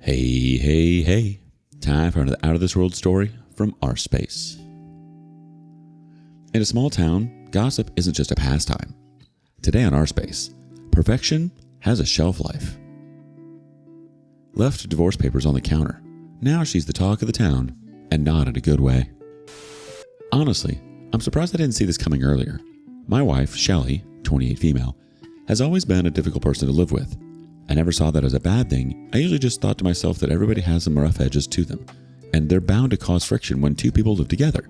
Hey, hey, hey. Time for another Out of This World story from rSpace. In a small town, gossip isn't just a pastime. Today on rSpace, perfection has a shelf life. Left divorce papers on the counter. Now she's the talk of the town, and not in a good way. Honestly, I'm surprised I didn't see this coming earlier. My wife, Shelley, 28 female, has always been a difficult person to live with. I never saw that as a bad thing. I usually just thought to myself that everybody has some rough edges to them, and they're bound to cause friction when two people live together.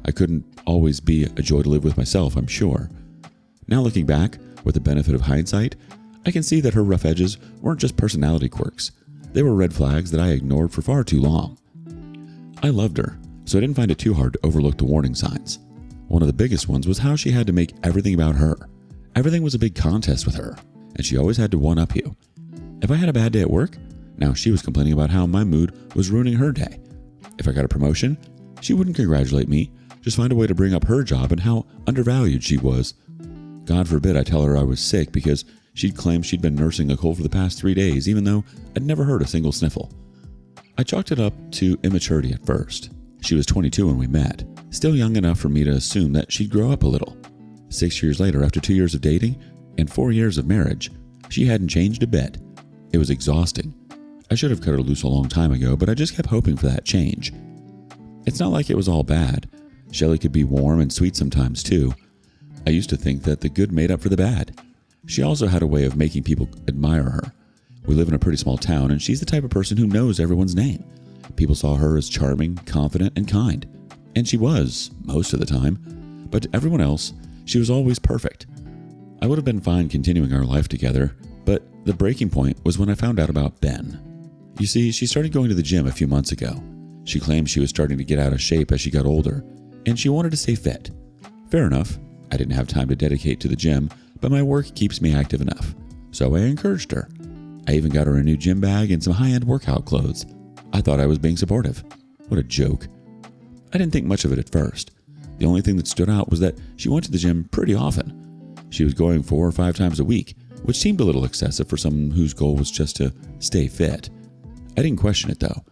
I couldn't always be a joy to live with myself, I'm sure. Now looking back, with the benefit of hindsight, I can see that her rough edges weren't just personality quirks. They were red flags that I ignored for far too long. I loved her, so I didn't find it too hard to overlook the warning signs. One of the biggest ones was how she had to make everything about her. Everything was a big contest with her, and she always had to one-up you. If I had a bad day at work, now she was complaining about how my mood was ruining her day. If I got a promotion, she wouldn't congratulate me, just find a way to bring up her job and how undervalued she was. God forbid I tell her I was sick because she'd claim she'd been nursing a cold for the past 3 days, even though I'd never heard a single sniffle. I chalked it up to immaturity at first. She was 22 when we met, still young enough for me to assume that she'd grow up a little. 6 years later, after 2 years of dating and 4 years of marriage, she hadn't changed a bit. It was exhausting. I should have cut her loose a long time ago, but I just kept hoping for that change. It's not like it was all bad. Shelley could be warm and sweet sometimes too. I used to think that the good made up for the bad. She also had a way of making people admire her. We live in a pretty small town, and she's the type of person who knows everyone's name. People saw her as charming, confident, and kind. And she was, most of the time. But to everyone else, she was always perfect. I would have been fine continuing our life together, but the breaking point was when I found out about Ben. You see, she started going to the gym a few months ago. She claimed she was starting to get out of shape as she got older, and she wanted to stay fit. Fair enough. I didn't have time to dedicate to the gym, but my work keeps me active enough. So I encouraged her. I even got her a new gym bag and some high-end workout clothes. I thought I was being supportive. What a joke. I didn't think much of it at first. The only thing that stood out was that she went to the gym pretty often. She was going 4 or 5 times a week, which seemed a little excessive for someone whose goal was just to stay fit. I didn't question it though.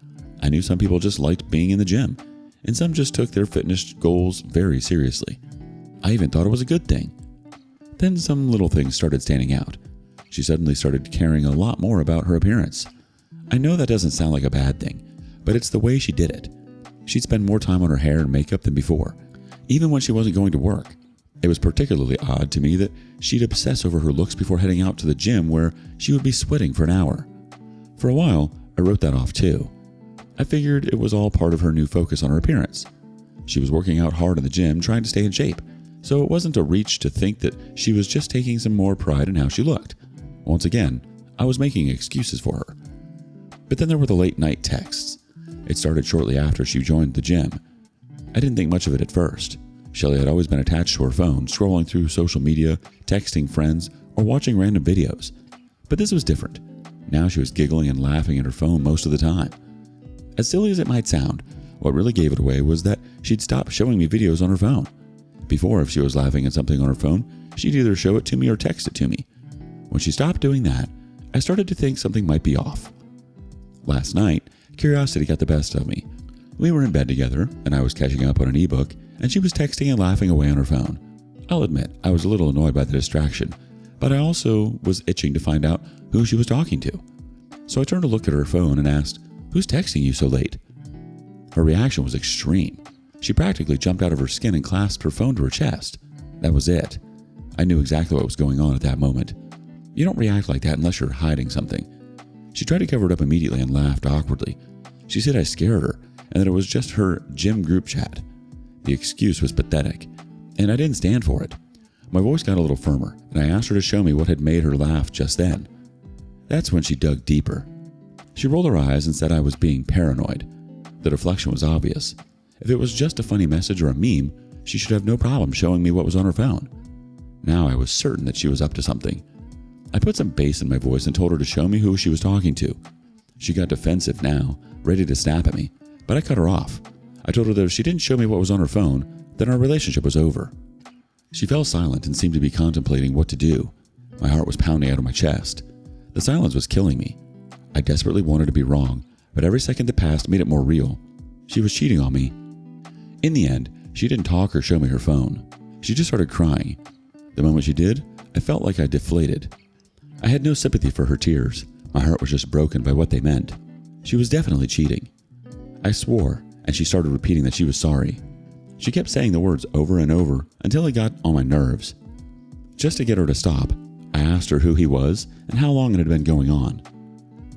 I knew some people just liked being in the gym, and some just took their fitness goals very seriously. I even thought it was a good thing. Then some little things started standing out. She suddenly started caring a lot more about her appearance. I know that doesn't sound like a bad thing, but it's the way she did it. She'd spend more time on her hair and makeup than before, even when she wasn't going to work. It was particularly odd to me that she'd obsess over her looks before heading out to the gym where she would be sweating for an hour. For a while, I wrote that off too. I figured it was all part of her new focus on her appearance. She was working out hard in the gym trying to stay in shape, so it wasn't a reach to think that she was just taking some more pride in how she looked. Once again, I was making excuses for her. But then there were the late night texts. It started shortly after she joined the gym. I didn't think much of it at first. Shelley had always been attached to her phone, scrolling through social media, texting friends, or watching random videos. But this was different. Now she was giggling and laughing at her phone most of the time. As silly as it might sound, what really gave it away was that she'd stopped showing me videos on her phone. Before, if she was laughing at something on her phone, she'd either show it to me or text it to me. When she stopped doing that, I started to think something might be off. Last night, curiosity got the best of me. We were in bed together, and I was catching up on an ebook, and she was texting and laughing away on her phone. I'll admit, I was a little annoyed by the distraction, but I also was itching to find out who she was talking to. So I turned to look at her phone and asked, "Who's texting you so late?" Her reaction was extreme. She practically jumped out of her skin and clasped her phone to her chest. That was it. I knew exactly what was going on at that moment. You don't react like that unless you're hiding something. She tried to cover it up immediately and laughed awkwardly. She said I scared her and that it was just her gym group chat. The excuse was pathetic, and I didn't stand for it. My voice got a little firmer, and I asked her to show me what had made her laugh just then. That's when she dug deeper. She rolled her eyes and said I was being paranoid. The deflection was obvious. If it was just a funny message or a meme, she should have no problem showing me what was on her phone. Now I was certain that she was up to something. I put some bass in my voice and told her to show me who she was talking to. She got defensive now, ready to snap at me, but I cut her off. I told her that if she didn't show me what was on her phone, then our relationship was over. She fell silent and seemed to be contemplating what to do. My heart was pounding out of my chest. The silence was killing me. I desperately wanted to be wrong, but every second that passed made it more real. She was cheating on me. In the end, she didn't talk or show me her phone. She just started crying. The moment she did, I felt like I deflated. I had no sympathy for her tears. My heart was just broken by what they meant. She was definitely cheating. I swore, and she started repeating that she was sorry. She kept saying the words over and over until it got on my nerves. Just to get her to stop, I asked her who he was and how long it had been going on.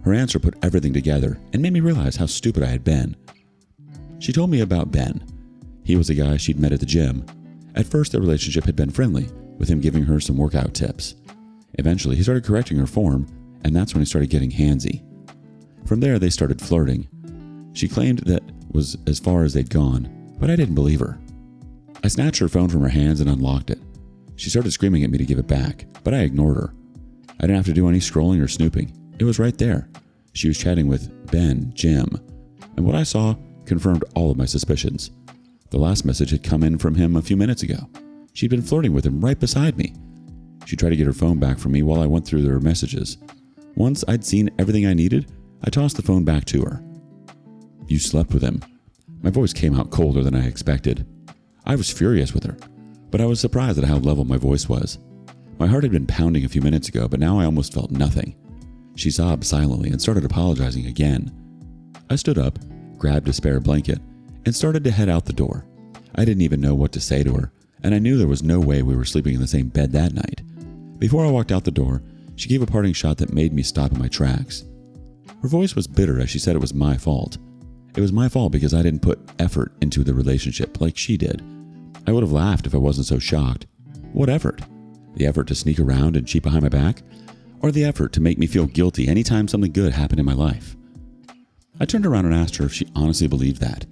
Her answer put everything together and made me realize how stupid I had been. She told me about Ben. He was a guy she'd met at the gym. At first, their relationship had been friendly, with him giving her some workout tips. Eventually, he started correcting her form, and that's when he started getting handsy. From there, they started flirting. She claimed that was as far as they'd gone, but I didn't believe her. I snatched her phone from her hands and unlocked it. She started screaming at me to give it back, but I ignored her. I didn't have to do any scrolling or snooping. It was right there. She was chatting with Ben, Jim, and what I saw confirmed all of my suspicions. The last message had come in from him a few minutes ago. She'd been flirting with him right beside me. She tried to get her phone back from me while I went through their messages. Once I'd seen everything I needed, I tossed the phone back to her. "You slept with him." My voice came out colder than I expected. I was furious with her, but I was surprised at how level my voice was. My heart had been pounding a few minutes ago, but now I almost felt nothing. She sobbed silently and started apologizing again. I stood up, grabbed a spare blanket, and started to head out the door. I didn't even know what to say to her, and I knew there was no way we were sleeping in the same bed that night. Before I walked out the door, she gave a parting shot that made me stop in my tracks. Her voice was bitter as she said it was my fault. It was my fault because I didn't put effort into the relationship like she did. I would have laughed if I wasn't so shocked. What effort? The effort to sneak around and cheat behind my back? Or the effort to make me feel guilty anytime something good happened in my life? I turned around and asked her if she honestly believed that.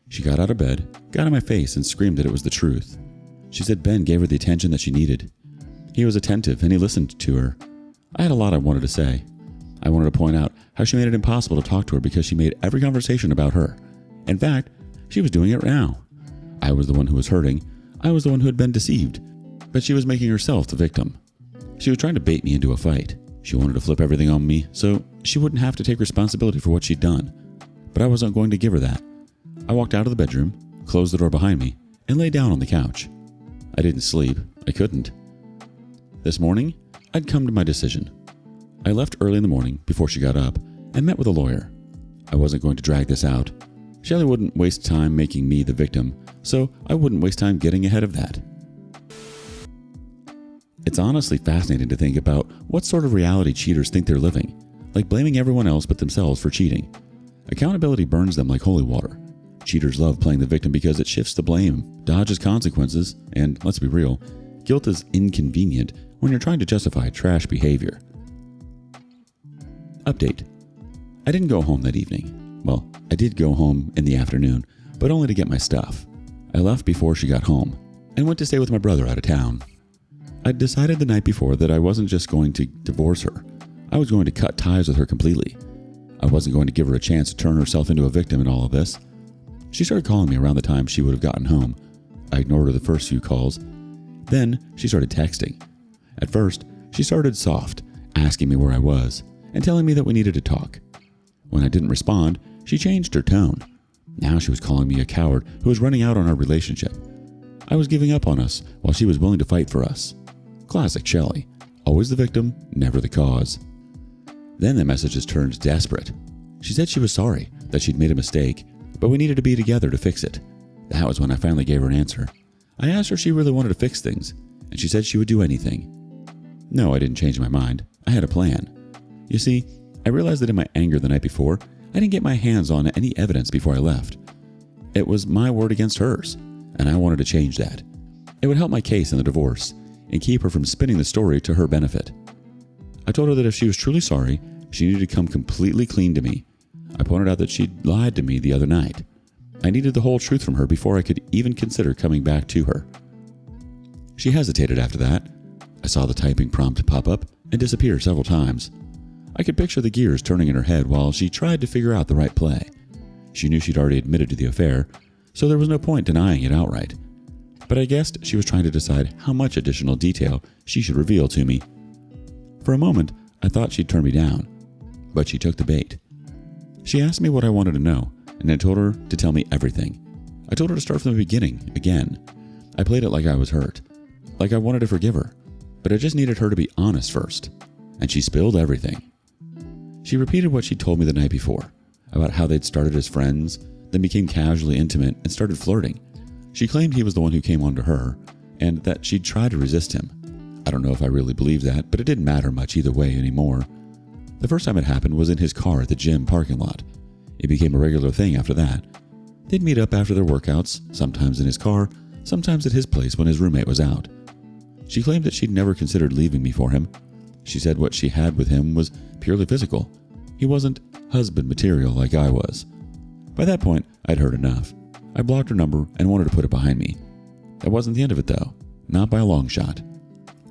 She got out of bed, got in my face, and screamed that it was the truth. She said Ben gave her the attention that she needed. He was attentive and he listened to her. I had a lot I wanted to say. I wanted to point out how she made it impossible to talk to her because she made every conversation about her. In fact, she was doing it now. I was the one who was hurting. I was the one who had been deceived. But she was making herself the victim. She was trying to bait me into a fight. She wanted to flip everything on me so she wouldn't have to take responsibility for what she'd done. But I wasn't going to give her that. I walked out of the bedroom, closed the door behind me, and lay down on the couch. I didn't sleep. I couldn't. This morning, I'd come to my decision. I left early in the morning before she got up and met with a lawyer. I wasn't going to drag this out. Shelley wouldn't waste time making me the victim, so I wouldn't waste time getting ahead of that. It's honestly fascinating to think about what sort of reality cheaters think they're living, like blaming everyone else but themselves for cheating. Accountability burns them like holy water. Cheaters love playing the victim because it shifts the blame, dodges consequences, and, let's be real, guilt is inconvenient when you're trying to justify trash behavior. Update. I didn't go home that evening. Well, I did go home in the afternoon, but only to get my stuff. I left before she got home and went to stay with my brother out of town. I'd decided the night before that I wasn't just going to divorce her. I was going to cut ties with her completely. I wasn't going to give her a chance to turn herself into a victim in all of this. She started calling me around the time she would have gotten home. I ignored her the first few calls. Then she started texting. At first, she started soft, asking me where I was, and telling me that we needed to talk. When I didn't respond, she changed her tone. Now she was calling me a coward who was running out on our relationship. I was giving up on us while she was willing to fight for us. Classic Shelley. Always the victim, never the cause. Then the messages turned desperate. She said she was sorry, that she'd made a mistake, but we needed to be together to fix it. That was when I finally gave her an answer. I asked her if she really wanted to fix things, and she said she would do anything. No, I didn't change my mind. I had a plan. You see, I realized that in my anger the night before, I didn't get my hands on any evidence before I left. It was my word against hers, and I wanted to change that. It would help my case in the divorce and keep her from spinning the story to her benefit. I told her that if she was truly sorry, she needed to come completely clean to me. I pointed out that she'd lied to me the other night. I needed the whole truth from her before I could even consider coming back to her. She hesitated after that. I saw the typing prompt pop up and disappear several times. I could picture the gears turning in her head while she tried to figure out the right play. She knew she'd already admitted to the affair, so there was no point denying it outright. But I guessed she was trying to decide how much additional detail she should reveal to me. For a moment, I thought she'd turn me down. but she took the bait. She asked me what I wanted to know, and I told her to tell me everything. I told her to start from the beginning, again. I played it like I was hurt, like I wanted to forgive her, but I just needed her to be honest first. And she spilled everything. She repeated what she told me the night before, about how they'd started as friends, then became casually intimate and started flirting. She claimed he was the one who came on to her, and that she'd tried to resist him. I don't know if I really believed that, but it didn't matter much either way anymore. The first time it happened was in his car at the gym parking lot. It became a regular thing after that. They'd meet up after their workouts, sometimes in his car, sometimes at his place when his roommate was out. She claimed that she'd never considered leaving me for him. She said what she had with him was purely physical. He wasn't husband material like I was. By that point, I'd heard enough. I blocked her number and wanted to put it behind me. That wasn't the end of it though, not by a long shot.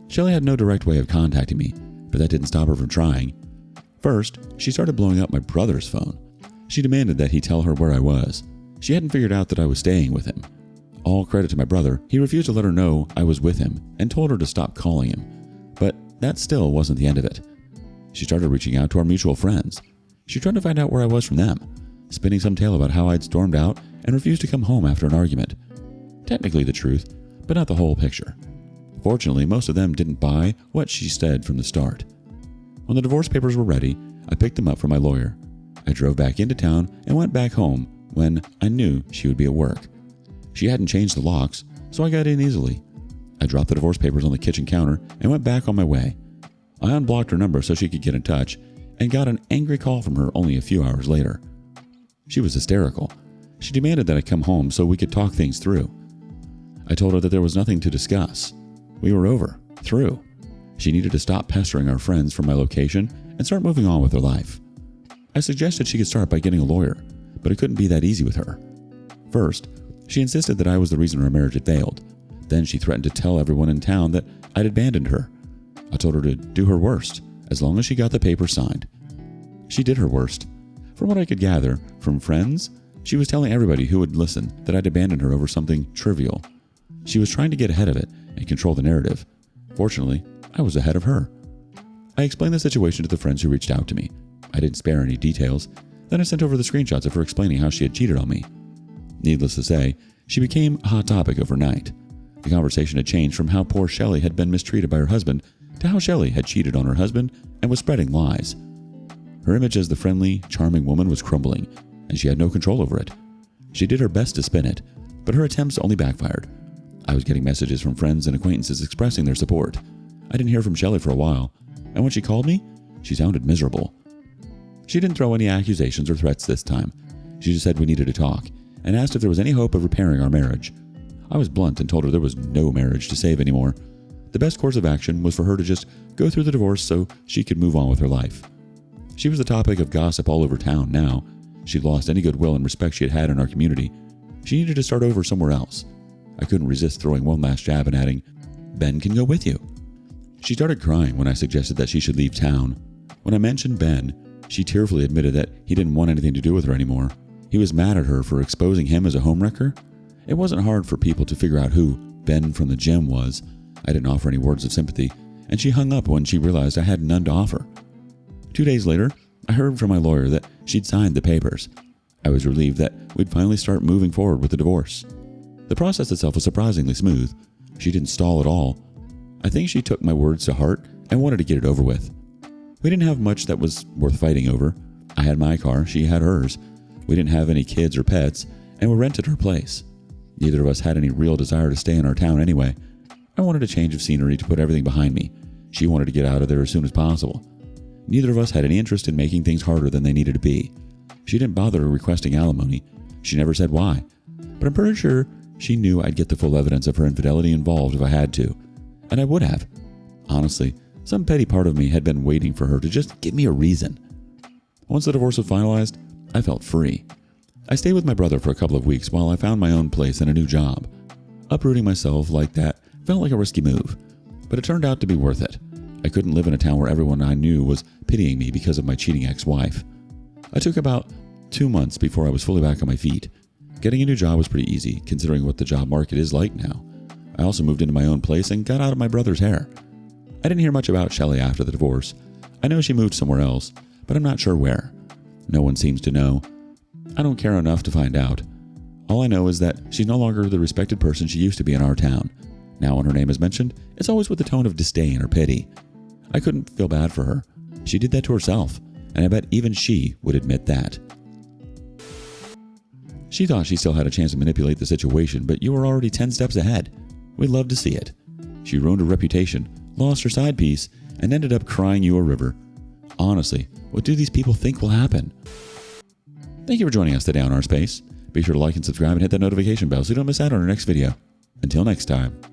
Shelley had no direct way of contacting me, but that didn't stop her from trying. First, she started blowing up my brother's phone. She demanded that he tell her where I was. She hadn't figured out that I was staying with him. All credit to my brother, he refused to let her know I was with him and told her to stop calling him. But that still wasn't the end of it. She started reaching out to our mutual friends. She tried to find out where I was from them, spinning some tale about how I'd stormed out and refused to come home after an argument. Technically the truth, but not the whole picture. Fortunately, most of them didn't buy what she said from the start. When the divorce papers were ready, I picked them up from my lawyer. I drove back into town and went back home when I knew she would be at work. She hadn't changed the locks, so I got in easily. I dropped the divorce papers on the kitchen counter and went back on my way. I unblocked her number so she could get in touch and got an angry call from her only a few hours later. She was hysterical. She demanded that I come home so we could talk things through. I told her that there was nothing to discuss. We were over, through. She needed to stop pestering our friends from my location and start moving on with her life. I suggested she could start by getting a lawyer, but it couldn't be that easy with her. First, she insisted that I was the reason our marriage had failed. Then she threatened to tell everyone in town that I'd abandoned her. I told her to do her worst, as long as she got the paper signed. She did her worst. From what I could gather from friends, she was telling everybody who would listen that I'd abandoned her over something trivial. She was trying to get ahead of it and control the narrative. Fortunately, I was ahead of her. I explained the situation to the friends who reached out to me. I didn't spare any details. Then I sent over the screenshots of her explaining how she had cheated on me. Needless to say, she became a hot topic overnight. The conversation had changed from how poor Shelley had been mistreated by her husband to how Shelley had cheated on her husband and was spreading lies. Her image as the friendly, charming woman was crumbling, and she had no control over it. She did her best to spin it, but her attempts only backfired. I was getting messages from friends and acquaintances expressing their support. I didn't hear from Shelley for a while, and when she called me, she sounded miserable. She didn't throw any accusations or threats this time. She just said we needed to talk, and asked if there was any hope of repairing our marriage. I was blunt and told her there was no marriage to save anymore. The best course of action was for her to just go through the divorce so she could move on with her life. She was the topic of gossip all over town now. She'd lost any goodwill and respect she had had in our community. She needed to start over somewhere else. I couldn't resist throwing one last jab and adding, "Ben can go with you." She started crying when I suggested that she should leave town. When I mentioned Ben, she tearfully admitted that he didn't want anything to do with her anymore. He was mad at her for exposing him as a homewrecker. It wasn't hard for people to figure out who Ben from the gym was. I didn't offer any words of sympathy, and she hung up when she realized I had none to offer. 2 days later, I heard from my lawyer that she'd signed the papers. I was relieved that we'd finally start moving forward with the divorce. The process itself was surprisingly smooth. She didn't stall at all. I think she took my words to heart and wanted to get it over with. We didn't have much that was worth fighting over. I had my car, she had hers. We didn't have any kids or pets, and we rented her place. Neither of us had any real desire to stay in our town anyway. I wanted a change of scenery to put everything behind me. She wanted to get out of there as soon as possible. Neither of us had any interest in making things harder than they needed to be. She didn't bother requesting alimony. She never said why. But I'm pretty sure she knew I'd get the full evidence of her infidelity involved if I had to. And I would have. Honestly, some petty part of me had been waiting for her to just give me a reason. Once the divorce was finalized, I felt free. I stayed with my brother for a couple of weeks while I found my own place and a new job. Uprooting myself like that felt like a risky move, but it turned out to be worth it. I couldn't live in a town where everyone I knew was pitying me because of my cheating ex-wife. I took about 2 months before I was fully back on my feet. Getting a new job was pretty easy, considering what the job market is like now. I also moved into my own place and got out of my brother's hair. I didn't hear much about Shelley after the divorce. I know she moved somewhere else, but I'm not sure where. No one seems to know. I don't care enough to find out. All I know is that she's no longer the respected person she used to be in our town. Now when her name is mentioned, it's always with a tone of disdain or pity. I couldn't feel bad for her. She did that to herself, and I bet even she would admit that. She thought she still had a chance to manipulate the situation, but you were already 10 steps ahead. We'd love to see it. She ruined her reputation, lost her side piece, and ended up crying you a river. Honestly, what do these people think will happen? Thank you for joining us today on rSpace. Be sure to like and subscribe and hit that notification bell so you don't miss out on our next video. Until next time.